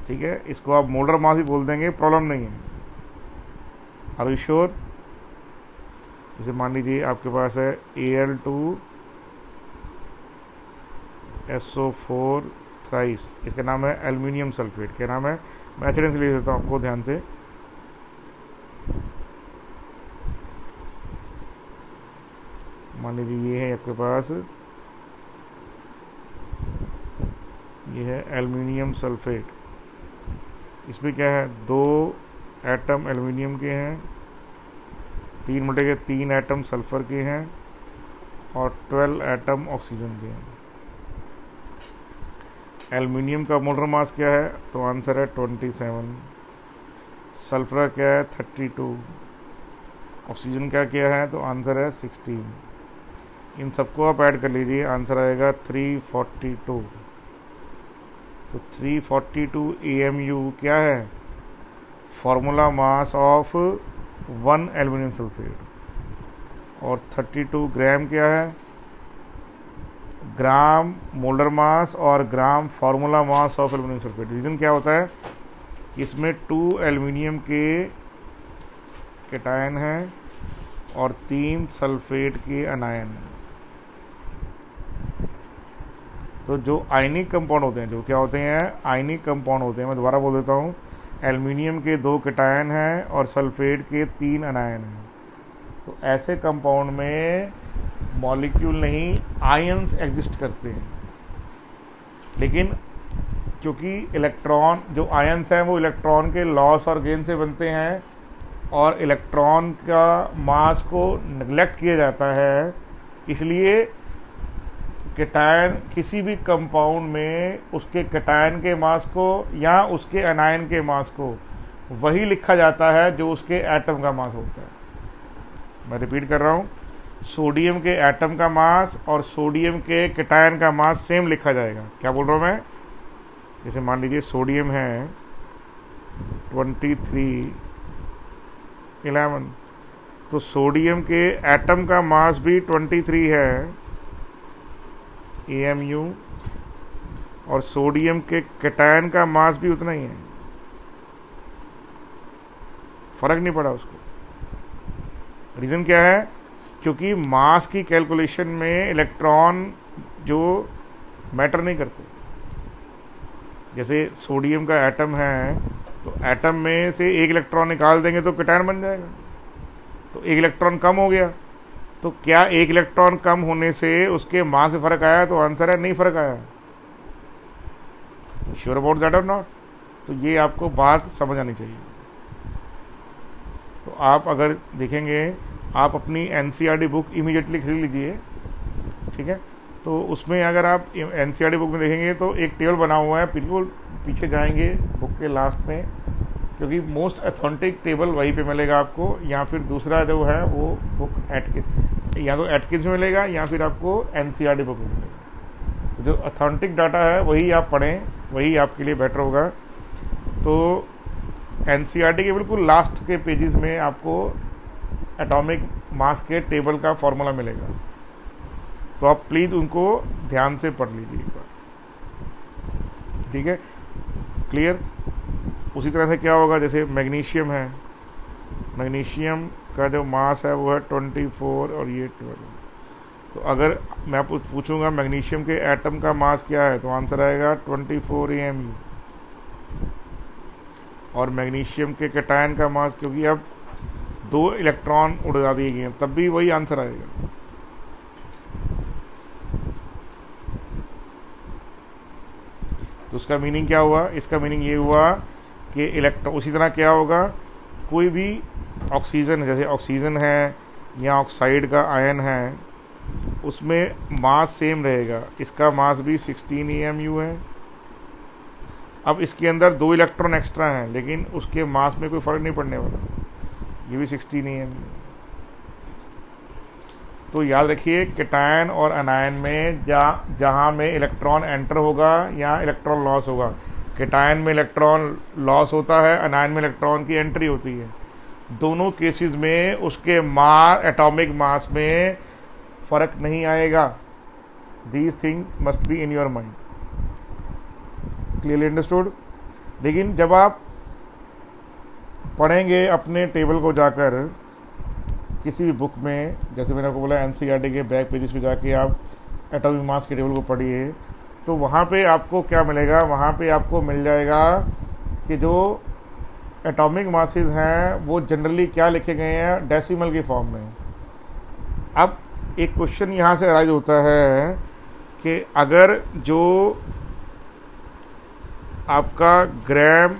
ठीक है, इसको आप मोलर मास ही बोल देंगे, प्रॉब्लम नहीं है। Are you sure? जैसे मान लीजिए आपके पास है Al2SO4 थ्राइस, इसका नाम है एल्यूमिनियम सल्फेट। क्या नाम है, मैं एचडेंस लिख देता हूँ आपको ध्यान से। मान लीजिए ये है आपके पास, ये है एल्यूमिनियम सल्फेट। इसमें क्या है, 2 एटम एल्यूमिनियम के हैं, 3 बटे के 3 एटम सल्फर के हैं और 12 एटम ऑक्सीजन के हैं। एल्यूमिनियम का मोलर मास क्या है, तो आंसर है 27। सल्फर क्या है 32। ऑक्सीजन का क्या है, तो आंसर है 16। इन सबको आप ऐड कर लीजिए, आंसर आएगा 342। तो 342 AMU क्या है, formula mass of 1 aluminium sulphate. और 32 ग्राम क्या है, ग्राम मोलर मास और gram formula mass of aluminium sulphate. Reason क्या होता है, इसमें 2 एल्यूमिनियम के कैटायन हैं और 3 सल्फेट के अनायन हैं। तो जो आयनिक कंपाउंड होते हैं, जो क्या होते हैं, आयनिक कंपाउंड होते हैं, मैं दोबारा बोल देता हूँ, एल्यूमिनियम के 2 कैटायन हैं और सल्फेट के 3 अनायन हैं। तो ऐसे कंपाउंड में मॉलिक्यूल नहीं, आयंस एग्जिस्ट करते हैं। लेकिन क्योंकि इलेक्ट्रॉन, जो आयंस हैं वो इलेक्ट्रॉन के लॉस और गेन से बनते हैं और इलेक्ट्रॉन का मास को नेग्लेक्ट किया जाता है, इसलिए कैटायन किसी भी कंपाउंड में उसके कैटायन के मास को या उसके अनायन के मास को वही लिखा जाता है जो उसके एटम का मास होता है। मैं रिपीट कर रहा हूँ, सोडियम के एटम का मास और सोडियम के कैटायन का मास सेम लिखा जाएगा। क्या बोल रहा हूँ मैं, जैसे मान लीजिए सोडियम है 2311, तो सोडियम के एटम का मास भी 23 है AMU, और सोडियम के कैटायन का मास भी उतना ही है, फर्क नहीं पड़ा उसको। रीज़न क्या है, क्योंकि मास की कैलकुलेशन में इलेक्ट्रॉन जो मैटर नहीं करते। जैसे सोडियम का एटम है, तो एटम में से एक इलेक्ट्रॉन निकाल देंगे तो कैटायन बन जाएगा, तो एक इलेक्ट्रॉन कम हो गया। तो क्या एक इलेक्ट्रॉन कम होने से उसके मास से फर्क आया, तो आंसर है नहीं फर्क आया। श्योर अबाउट दैट और नॉट? तो ये आपको बात समझ आनी चाहिए। तो आप अगर देखेंगे, आप अपनी NCERT बुक इमीडिएटली खरीद लीजिए, ठीक है। तो उसमें अगर आप NCERT बुक में देखेंगे तो एक टेबल बना हुआ है, बिल्कुल पीछे जाएंगे बुक के लास्ट में, क्योंकि मोस्ट ऑथेंटिक टेबल वहीं पे मिलेगा आपको, या फिर दूसरा जो है वो बुक एटकिंस, या तो एटकिंस में मिलेगा या फिर आपको NCERT बुक में मिलेगा। तो जो ऑथेंटिक डाटा है वही आप पढ़ें, वही आपके लिए बेटर होगा। तो NCERT के बिल्कुल लास्ट के पेजेस में आपको एटॉमिक मास के टेबल का फॉर्मूला मिलेगा, तो आप प्लीज़ उनको ध्यान से पढ़ लीजिए एक बार, ठीक है, क्लियर। उसी तरह से क्या होगा, जैसे मैग्नीशियम है, मैग्नीशियम का जो मास है वो है 24 और ये 12। तो अगर मैं आपको पूछूंगा मैग्नीशियम के एटम का मास क्या है, तो आंसर आएगा 24 AMU। और मैग्नीशियम के कैटायन का मास, क्योंकि अब 2 इलेक्ट्रॉन उड़ा दिए गए हैं, तब भी वही आंसर आएगा। तो उसका मीनिंग क्या हुआ, इसका मीनिंग ये हुआ कि इलेक्ट्रॉन, उसी तरह क्या होगा, कोई भी ऑक्सीजन, जैसे ऑक्सीजन है या ऑक्साइड का आयन है, उसमें मास सेम रहेगा। इसका मास भी 16 EMU है। अब इसके अंदर 2 इलेक्ट्रॉन एक्स्ट्रा हैं, लेकिन उसके मास में कोई फ़र्क नहीं पड़ने वाला, ये भी 16 EMU। तो याद रखिए कैटायन और अनायन में जहाँ में इलेक्ट्रॉन एंटर होगा या इलेक्ट्रॉन लॉस होगा। कैटायन में इलेक्ट्रॉन लॉस होता है, अनायन में इलेक्ट्रॉन की एंट्री होती है। दोनों केसेस में उसके मास, एटॉमिक मास में फर्क नहीं आएगा। These thing must be in your mind. Clearly understood. लेकिन जब आप पढ़ेंगे अपने टेबल को जाकर किसी भी बुक में, जैसे मैंने आपको बोला NCERT के बैक पेजेस पे जाके आप एटॉमिक मास के टेबल को पढ़िए, तो वहाँ पे आपको क्या मिलेगा, वहाँ पे आपको मिल जाएगा कि जो एटॉमिक मासेस हैं वो जनरली क्या लिखे गए हैं, डेसिमल की फॉर्म में। अब एक क्वेश्चन यहाँ से अराइज होता है कि अगर जो आपका ग्राम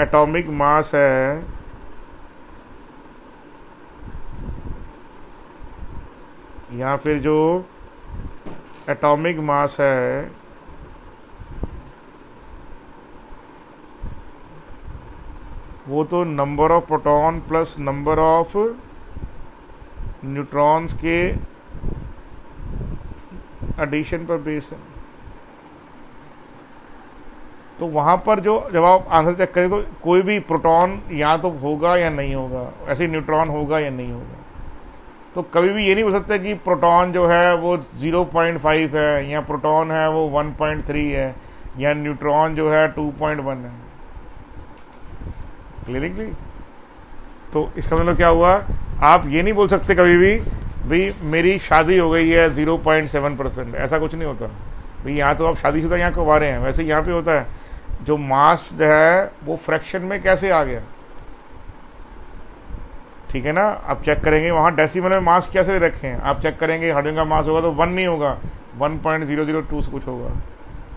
एटॉमिक मास है, या फिर जो एटॉमिक मास है वो तो number of proton plus number of neutrons के एडिशन पर बेस है। तो वहाँ पर जो जब आप आंसर चेक करें तो कोई भी प्रोटॉन या तो होगा या नहीं होगा, ऐसे न्यूट्रॉन होगा या नहीं होगा। तो कभी भी ये नहीं बोल सकते कि प्रोटॉन जो है वो 0.5 है, या प्रोटॉन है वो 1.3 है, या न्यूट्रॉन जो है 2.1 है। क्लियरली। तो इसका मतलब क्या हुआ, आप ये नहीं बोल सकते कभी भी भाई मेरी शादी हो गई है 0.7%, ऐसा कुछ नहीं होता भाई। यहाँ तो आप शादीशुदा यहाँ कुंवारे हैं, वैसे यहाँ पे होता है जो मास जो है वो फ्रैक्शन में कैसे आ गया, ठीक है ना। आप चेक करेंगे वहाँ डेसिमल में मास कैसे रखें, आप चेक करेंगे हाइड्रोजन का मास होगा तो 1 नहीं होगा, 1.002 से कुछ होगा।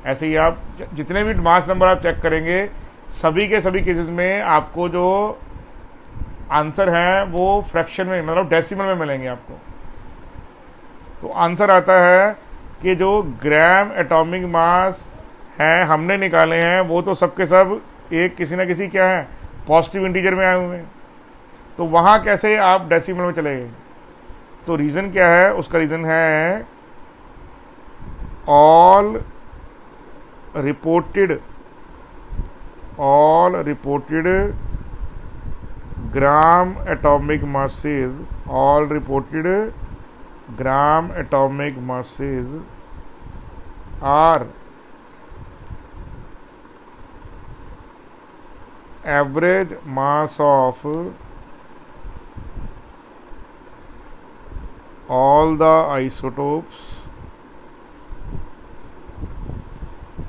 ऐसे ही आप जितने भी मास नंबर आप चेक करेंगे, सभी के सभी केसेस में आपको जो आंसर है वो फ्रैक्शन में, मतलब डेसिमल में मिलेंगे आपको। तो आंसर आता है कि जो ग्राम एटॉमिक मास है हमने निकाले हैं वो तो सबके सब एक किसी ना किसी क्या है पॉजिटिव इंटीजर में आए हुए हैं। तो वहाँ कैसे आप डेसिमल में चले गए। तो रीज़न क्या है, उसका रीज़न है all reported gram atomic masses, all reported gram atomic masses are average mass of all the isotopes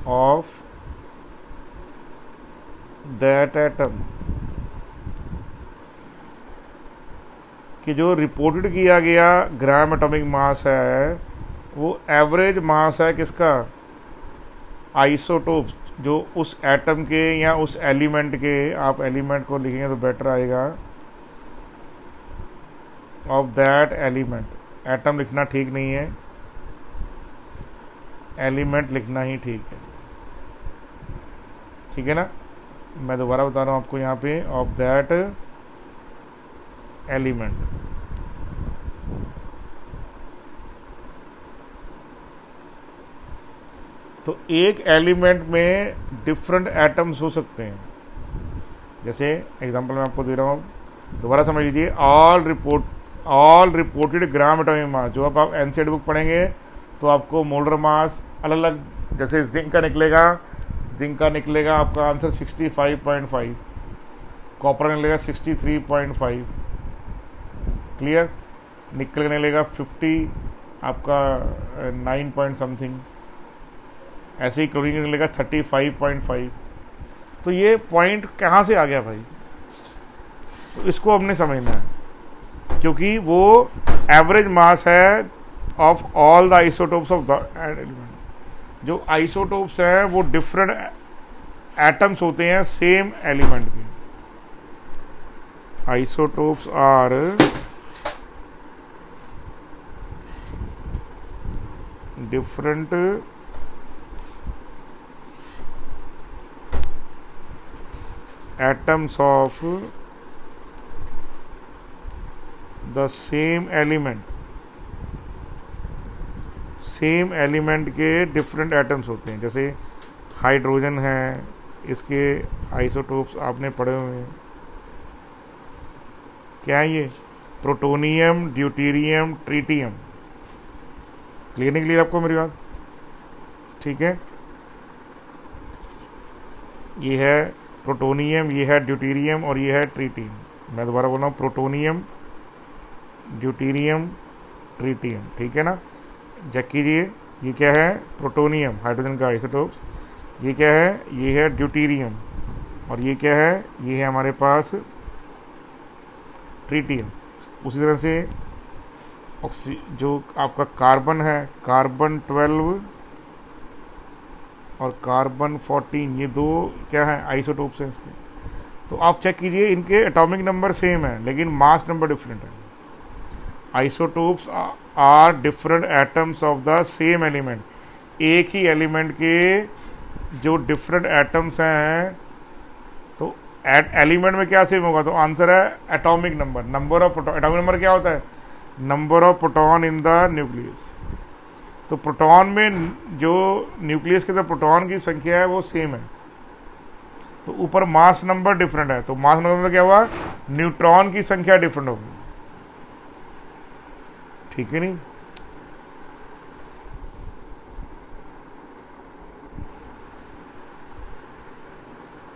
of that atom। कि जो रिपोर्टेड किया गया ग्राम एटॉमिक मास है वो एवरेज मास है किसका, आइसोटोप्स, जो उस एटम के या उस एलिमेंट के, आप एलिमेंट को लिखेंगे तो बेटर आएगा, ऑफ दैट एलिमेंट। एटम लिखना ठीक नहीं है, एलिमेंट लिखना ही ठीक है, ठीक है ना। मैं दोबारा बता रहा हूँ आपको यहाँ पे, ऑफ दैट एलिमेंट। तो एक एलिमेंट में डिफरेंट एटम्स हो सकते हैं। जैसे एग्जांपल मैं आपको दे रहा हूँ, दोबारा समझ लीजिए। ऑल रिपोर्टेड ग्राम एटॉमिक मास, जो आप एनसीईआरटी बुक पढ़ेंगे तो आपको मोलर मास अलग अलग, जैसे जिंक का निकलेगा आपका आंसर 65.5, कॉपर का निकलेगा 63.5, क्लियर। निकल का निकलेगा 50, आपका 9 पॉइंट समथिंग, ऐसे ही क्लोरीन का निकलेगा 35.5। तो ये पॉइंट कहाँ से आ गया भाई, तो इसको हमने समझना है, क्योंकि वो एवरेज मास है of all the isotopes of the element. जो आइसोटोप्स हैं वो डिफरेंट एटम्स होते हैं सेम एलिमेंट के। isotopes are different atoms of the same element, same element के डिफरेंट एटम्स होते हैं। जैसे हाइड्रोजन है, इसके आइसोटोप्स आपने पढ़े हुए हैं। क्या है ये? Protonium, deuterium, tritium. क्लियर नहीं क्लियर आपको मेरी बात? ठीक है, ये है प्रोटोनियम, ये है ड्यूटेरियम और ये है ट्रिटियम। मैं दोबारा बोल रहा हूँ, प्रोटोनियम, ड्यूटेरियम, ट्रिटियम। ठीक है ना? चेक कीजिए, ये क्या है? प्रोटोनियम, हाइड्रोजन का आइसोटोप। ये क्या है? ये है ड्यूटेरियम। और ये क्या है? ये है हमारे पास ट्रिटियम। उसी तरह से जो आपका कार्बन है, कार्बन 12 और कार्बन 14, ये दो क्या है? आइसोटोप्स हैं इसके। तो आप चेक कीजिए, इनके एटॉमिक नंबर सेम है लेकिन मास नंबर डिफरेंट है। Isotopes are different atoms of the same element. एक ही एलिमेंट के जो डिफरेंट एटम्स हैं, तो एलिमेंट में क्या सेम होगा? तो आंसर है atomic number. Number of proton, atomic number क्या होता है? Number of proton in the nucleus. तो प्रोटॉन में जो न्यूक्लियस के अंदर प्रोटॉन की संख्या है वो सेम है, तो ऊपर मास नंबर डिफरेंट है। तो मास नंबर में क्या हुआ? न्यूट्रॉन की संख्या डिफरेंट होगी। ठीक है नहीं?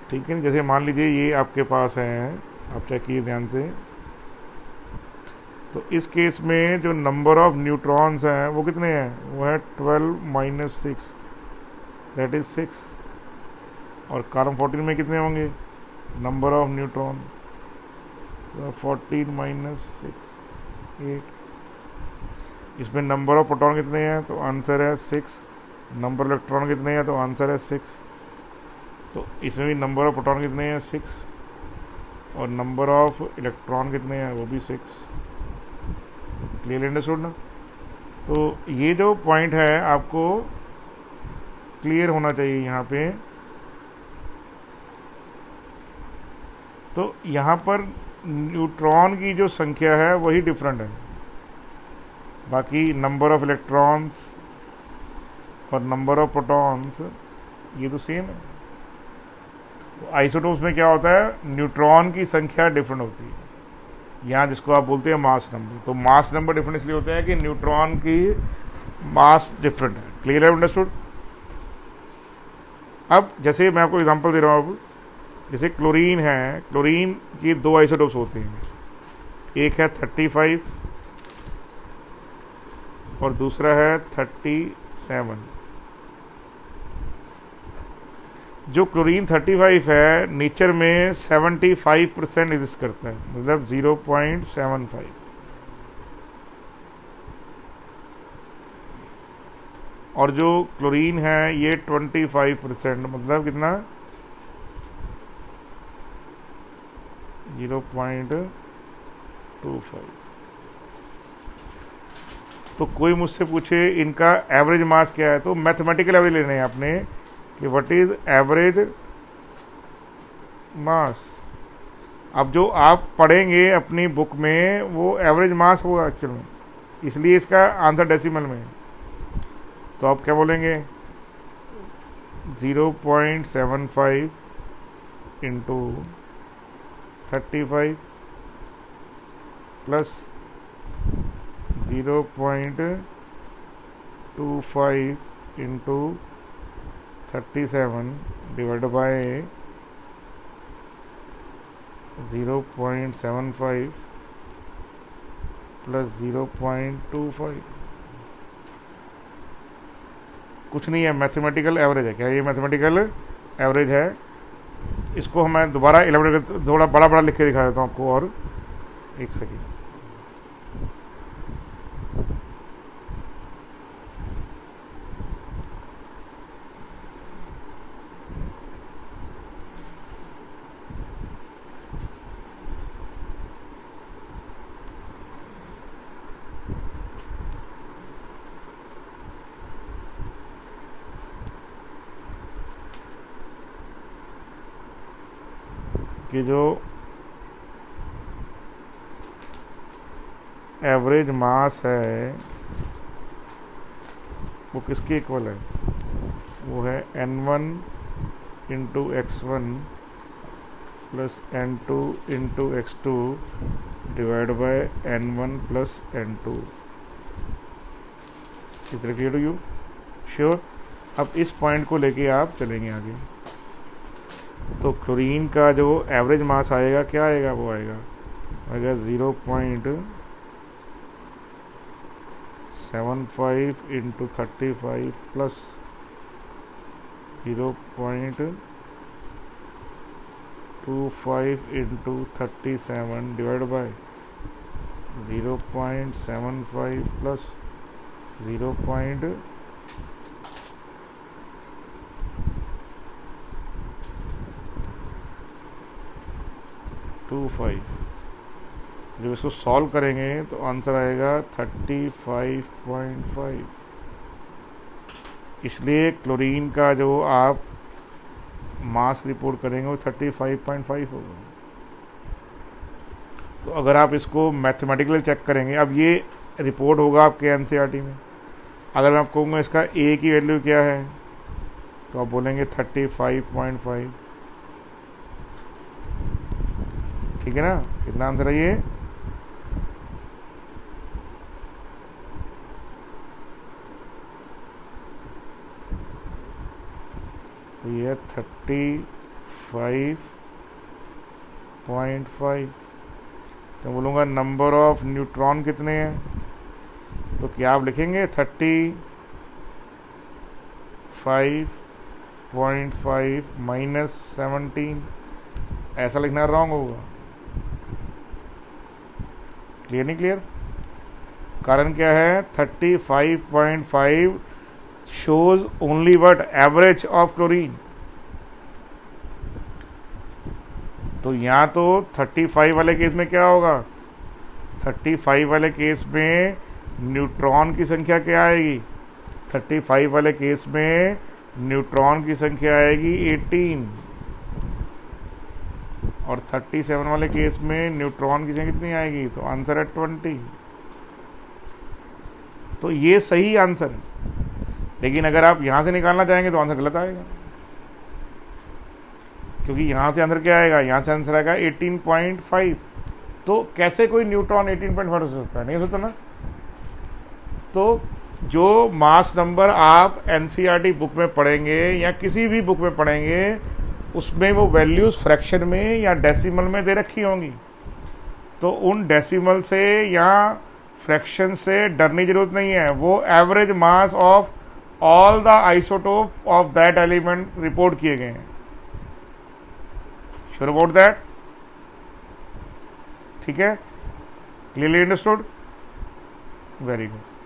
ठीक है नहीं? जैसे मान लीजिए ये आपके पास है, आप चेक कीजिए ध्यान से। तो इस केस में जो नंबर ऑफ न्यूट्रॉन्स हैं वो कितने हैं? वो है 12 - 6, दैट इज 6। और कार्बन 14 में कितने होंगे नंबर ऑफ न्यूट्रॉन? 14 - 6, 8। इसमें नंबर ऑफ प्रोटॉन कितने हैं? तो आंसर है 6। नंबर ऑफ इलेक्ट्रॉन कितने हैं? तो आंसर है 6। तो इसमें भी नंबर ऑफ प्रोटॉन कितने हैं? 6। और नंबर ऑफ इलेक्ट्रॉन कितने हैं? वो भी 6। क्लियर अंडरस्टूड ना? तो ये जो पॉइंट है आपको क्लियर होना चाहिए यहाँ पे। तो यहाँ पर न्यूट्रॉन की जो संख्या है वही डिफरेंट है, बाकी नंबर ऑफ इलेक्ट्रॉन्स और नंबर ऑफ प्रोटॉन्स ये तो सेम है। तो आइसोटोप्स में क्या होता है? न्यूट्रॉन की संख्या डिफरेंट होती है, यहाँ जिसको आप बोलते हैं मास नंबर। तो मास नंबर डिफरेंट इसलिए होते हैं कि न्यूट्रॉन की मास डिफरेंट है। क्लियर है? अंडरस्टूड? अब जैसे मैं आपको एग्जांपल दे रहा हूँ, अब जैसे क्लोरीन है, क्लोरीन की दो आइसोटोप्स होते हैं, एक है 35 और दूसरा है 37। जो क्लोरीन 35 है नेचर में 75% एग्जिस्ट करता है, मतलब 0.75। और जो क्लोरीन है ये 25%, मतलब कितना? 0.25। तो कोई मुझसे पूछे इनका एवरेज मास क्या है, तो मैथमेटिकल एवरेज लेने हैं आपने कि व्हाट इज एवरेज मास। अब जो आप पढ़ेंगे अपनी बुक में वो एवरेज मास होगा एक्चुअल में, इसलिए इसका आंसर डेसिमल में है। तो आप क्या बोलेंगे? 0.75 into 35 plus 0.25 into 37 divide by 0.75 plus 0.25। कुछ नहीं है, मैथमेटिकल एवरेज है। क्या ये मैथमेटिकल एवरेज है? इसको मैं दोबारा इलेबोरेट थोड़ा बड़ा बड़ा लिख के दिखा देता हूँ आपको, और एक सेकेंड। कि जो एवरेज मास है वो किसके इक्वल है, वो है N1 into x1 plus N2 into x2 divide by N1 plus N2। इस तरह क्लियर टू यू? श्योर। अब इस पॉइंट को लेके आप चलेंगे आगे। तो क्लोरीन का जो एवरेज मास आएगा क्या आएगा, वो आएगा 0.75 into 35 plus 0.25 into 37 divide by 0.75 plus 0.25। जब इसको सॉल्व करेंगे तो आंसर आएगा 35.5। इसलिए क्लोरीन का जो आप मास रिपोर्ट करेंगे वो 35.5 होगा। तो अगर आप इसको मैथमेटिकली चेक करेंगे, अब ये रिपोर्ट होगा आपके एनसीईआरटी में। अगर मैं आपको कहूँगा इसका ए की वैल्यू क्या है तो आप बोलेंगे 35.5। ठीक है ना? कितना आंसर है ये? तो ये 35.5। तो बोलूँगा नंबर ऑफ न्यूट्रॉन कितने हैं, तो क्या आप लिखेंगे 35.5 माइनस 17, ऐसा लिखना रॉन्ग होगा। क्लियर नहीं क्लियर? कारण क्या है, 35.5 shows only what average of chlorine। तो यहाँ तो 35 वाले केस में क्या होगा, 35 वाले केस में न्यूट्रॉन की संख्या क्या आएगी, 35 वाले केस में न्यूट्रॉन की संख्या आएगी 18 और 37 वाले केस में न्यूट्रॉन की संख्या कितनी आएगी, तो आंसर है 20। तो ये सही आंसर है, लेकिन अगर आप यहां से निकालना चाहेंगे तो आंसर गलत आएगा, क्योंकि यहां से आंसर क्या आएगा, यहां से आंसर आएगा 18.5। तो कैसे कोई न्यूट्रॉन 18.5 हो सकता है, नहीं हो सकता ना। तो जो मास नंबर आप एनसीईआरटी बुक में पढ़ेंगे या किसी भी बुक में पढ़ेंगे, उसमें वो वैल्यूज फ्रैक्शन में या डेसिमल में दे रखी होंगी। तो उन डेसिमल से या फ्रैक्शन से डरने की जरूरत नहीं है, वो average mass of all the isotope of that element report किए गए हैं। Sure about that? ठीक है, क्लियरली अंडरस्टूड? Very good.